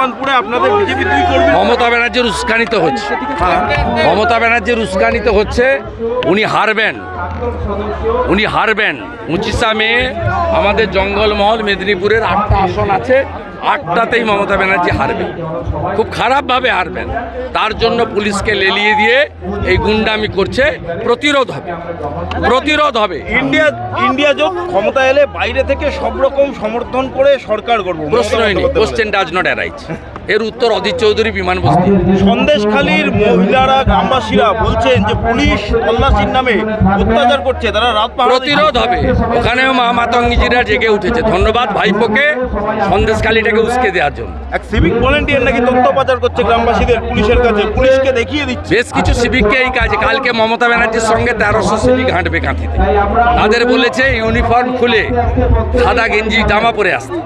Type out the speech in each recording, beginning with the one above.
ভগবানপুরে আপনাদের বিজেপি দুই কর্মী মমতা ব্যানার্জির উস্কানিত হচ্ছে, মমতা ব্যানার্জির উস্কানিত হচ্ছে। উনি হারবেন, উনি হারবেন। 25 মে আমাদের জঙ্গলমহল মেদিনীপুরের 8টা আসন আছে, 8টাতেই মমতা ব্যানার্জি হারবে, খুব খারাপভাবে হারবেন। তার জন্য পুলিশকে লেলিয়ে দিয়ে এই গুন্ডামি করছে। প্রতিরোধ হবে, প্রতিরোধ হবে। ইন্ডিয়া জোট ক্ষমতা এলে বাইরে থেকে সব রকম সমর্থন করে সরকার করব, প্রশ্নই নেই, কোশ্চেন ডাজ নট অ্যারাইজ। এর উত্তর অজিত চৌধুরী বিমান বস্তি। সন্দেশখালীর মহিলারা গ্রামবাসীরা বলছেন যে পুলিশ তল্লাশির নামে অত্যাচার করছে, তারা রাত পাহারা দিচ্ছে। প্রতিরোধ হবে, ওখানেও মা মাতঙ্গিজিরা জেগে উঠেছে। ধন্যবাদ ভাইপোকে সন্দেশখালীটাকে উস্কে দেওয়ার জন্য। এক সিভিক ভলেন্টিয়ার নাকি তথ্য পাচার করছে গ্রামবাসীদের পুলিশের কাছে, পুলিশকে দেখিয়ে দিচ্ছে। বেশ কিছু সিভিককে এই কাজে, কালকে মমতা ব্যানার্জির সঙ্গে 1300 সিভিক হাঁটবে কাঁথিতে। তাদের বলেছে ইউনিফর্ম খুলে সাদা গেঞ্জি জামা পরে আসতে।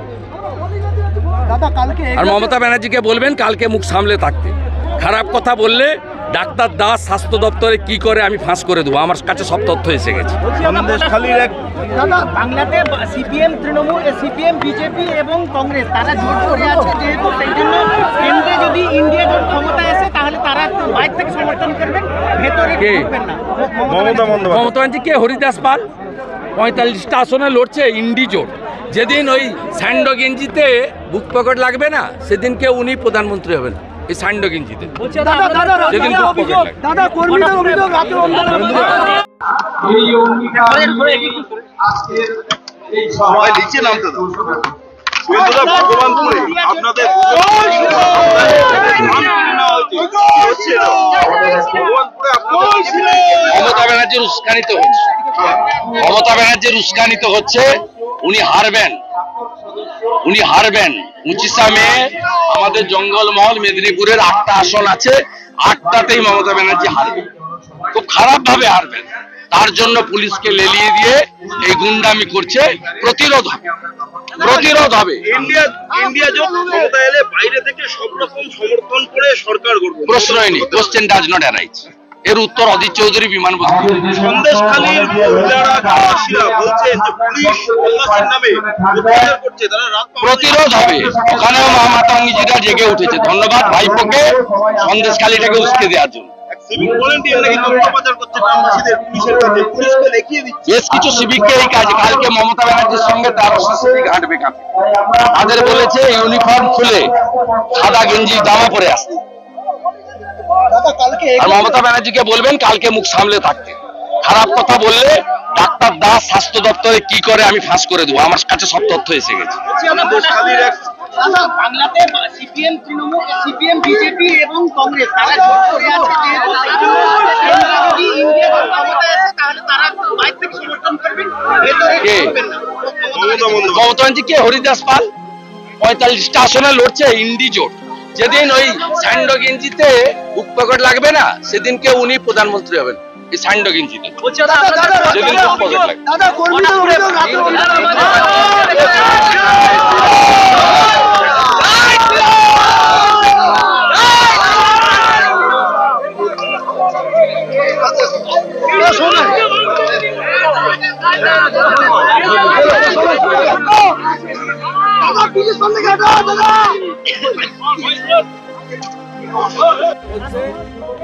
আর মমতা ব্যানার্জিকে বলবেন কালকে মুখ সামলে থাকতে। খারাপ কথা বললে ডাক্তার দাস স্বাস্থ্য দপ্তরে কি করে আমি ফাঁস করে দেবো। আমার কাছে সব তথ্য এসে গেছে। সন্দেশখালীর এক বাংলাতে সিপিএম, তৃণমূল, সিপিএম, বিজেপি এবং কংগ্রেস তারা জোট করে আছে, যেহেতু সেই জন্য কেন্দ্রে যদি ইন্ডিয়া জোট ক্ষমতায় আসে তাহলে তারা বাইরে থেকে সমর্থন করবেন, ভেতরে করবেন না। মমতা বন্দ্যোপাধ্যায়। মমতা ব্যানার্জি কে? হরিদাস পাল 45টা আসনে লড়ছে ইন্ডি জোট। যেদিন ওই স্যান্ডো গেঞ্জিতে বুক পকেট লাগবে না, সেদিনকে উনি প্রধানমন্ত্রী হবেন এই স্যান্ডো গেঞ্জিতে। যেদিন বুক পকেট ভগবানপুরে আপনাদের মমতা ব্যানার্জির উস্কানিত হচ্ছে, মমতা ব্যানার্জির উস্কানিত হচ্ছে। উনি হারবেন, উনি হারবেন। 25 মে আমাদের জঙ্গলমহল মেদিনীপুরের 8টা আসন আছে, 8টাতেই মমতা ব্যানার্জি হারবে, খুব খারাপভাবে হারবেন। তার জন্য পুলিশকে লেলিয়ে দিয়ে এই গুন্ডামি করছে। প্রতিরোধ হবে, প্রতিরোধ হবে। ইন্ডিয়া জোট ক্ষমতা এলে বাইরে থেকে সব রকম সমর্থন করে সরকার করব, প্রশ্নই নেই, কোশ্চেন ডাজ নট অ্যারাইজ। এর উত্তর অজিত চৌধুরী বিমান বস্তি। সন্দেশখালীর মহিলারা গ্রামবাসীরা বলছেন যে পুলিশ তল্লাশির নামে অত্যাচার করছে, তারা রাত পাহারা প্রতিরোধ হবে, ওখানেও মা মাতঙ্গিজিরা জেগে উঠেছে। ধন্যবাদ ভাইপোকে সন্দেশখালীটাকে উস্কে দেওয়ার জন্য। সিভিক ভলেন্টিয়ার নাকি তথ্য পাচার করছে গ্রামবাসীদের পুলিশের কাছে, পুলিশকে দেখিয়ে দিচ্ছে। বেশ কিছু সিভিককে এই কাজে, কালকে মমতা ব্যানার্জির সঙ্গে 1300 সিভিক হাঁটবে কাঁথিতে। তাদের বলেছে ইউনিফর্ম খুলে সাদা গেঞ্জি জামা পরে আসতে। আর মমতা ব্যানার্জিকে বলবেন কালকে মুখ সামলে থাকতে। খারাপ কথা বললে ডাক্তার দাস স্বাস্থ্য দপ্তরে কি করে আমি ফাঁস করে দেবো। আমার কাছে সব তথ্য এসে গেছে। সন্দেশখালীর এক বাংলাতে সিপিএম, তৃণমূল, সিপিএম, বিজেপি এবং কংগ্রেস তারা জোট করে আছে, যেহেতু সেই জন্য কেন্দ্রে যদি ইন্ডিয়া জোট ক্ষমতায় আসে তাহলে তারা বাইরে থেকে সমর্থন করবেন, ভেতরে করবেন না। মমতা ব্যানার্জি কে? হরিদাস পাল 45টা আসনে লড়ছে ইন্ডি জোট। যেদিন ওই স্যান্ডো গেঞ্জিতে বুক পকেট লাগবে না, সেদিনকে উনি প্রধানমন্ত্রী হবেন এই স্যান্ডো গেঞ্জিতে। যেদিন বুক পকেট লাগবে।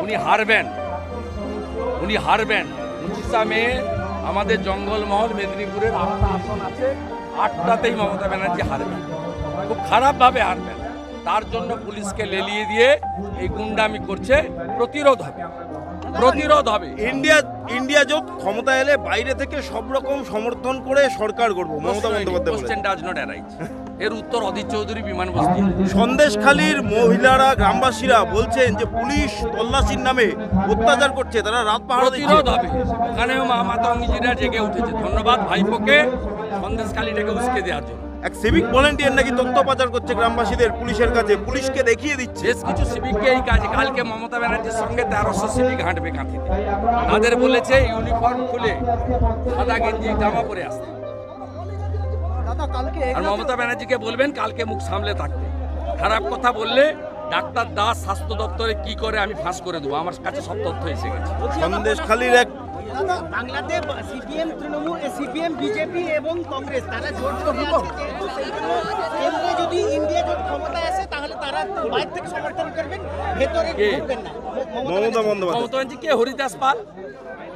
উনি হারবেন, উনি হারবেন। 25 মে আমাদের জঙ্গলমহল মেদিনীপুরের 8টা আসন আছে, 8টাতেই মমতা ব্যানার্জি হারবেন, খুব খারাপভাবে হারবেন। তার জন্য পুলিশকে লেলিয়ে দিয়ে এই গুন্ডামি করছে। প্রতিরোধ হবে, প্রতিরোধ হবে। ইন্ডিয়া জোট ক্ষমতা এলে বাইরে থেকে সব রকম সমর্থন করে সরকার করব, Mamata Bandyopadhyay. Question does not arise. এর উত্তর অজিত চৌধুরী বিমান বস্তি। সন্দেশখালীর মহিলারা গ্রামবাসীরা বলছেন যে পুলিশ তল্লাশির নামে অত্যাচার করছে, তারা রাত পাহারা দিচ্ছে। প্রতিরোধ হবে, ওখানেও মা মাতঙ্গিজিরা জেগে উঠেছে। ধন্যবাদ ভাইপোকে সন্দেশখালীটাকে উস্কে দেওয়ার জন্য। এক সিভিক ভলেন্টিয়ার নাকি তথ্য পাচার করছে গ্রামবাসীদের পুলিশের কাছে, পুলিশকে দেখিয়ে দিচ্ছে। বেশ কিছু সিভিককে এই কাজে, কালকে মমতা ব্যানার্জির সঙ্গে 1300 সিভিক হাঁটবে কাঁথিতে। তাদের বলেছে ইউনিফর্ম খুলে সাদা গেঞ্জি জামা পরে আসতে। আর মমতা ব্যানার্জিকে বলবেন কালকে মুখ সামলে থাকতে। খারাপ কথা বললে ডাক্তার দাস স্বাস্থ্য দপ্তরে কি করে আমি ফাঁস করে দেবো। আমার কাছে সব তথ্য এসে গেছে। সন্দেশখালীর এক বাংলাতে সিপিএম, তৃণমূল, সিপিএম, বিজেপি এবং কংগ্রেস তারা জোট করে আছে, যেহেতু সেই জন্য কেন্দ্রে যদি ইন্ডিয়া জোট ক্ষমতায় আসে তাহলে তারা বাইরে থেকে সমর্থন করবেন, ভেতরে ঢুকবেন না। মমতা বন্দ্যোপাধ্যায়। মমতা ব্যানার্জিকে হরিদাস পাল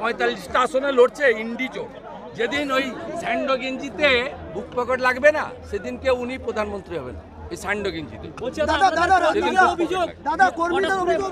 45টা আসনে লড়ছে ইন্ডিজো। যেদিন ওই স্যান্ডো গেঞ্জিতে বুক পকেট লাগবে না, সেদিনকে উনি প্রধানমন্ত্রী হবেন এই স্যান্ডো গেঞ্জিতে। দাদা দাদা দাদা কর্মীদের অভিযোগ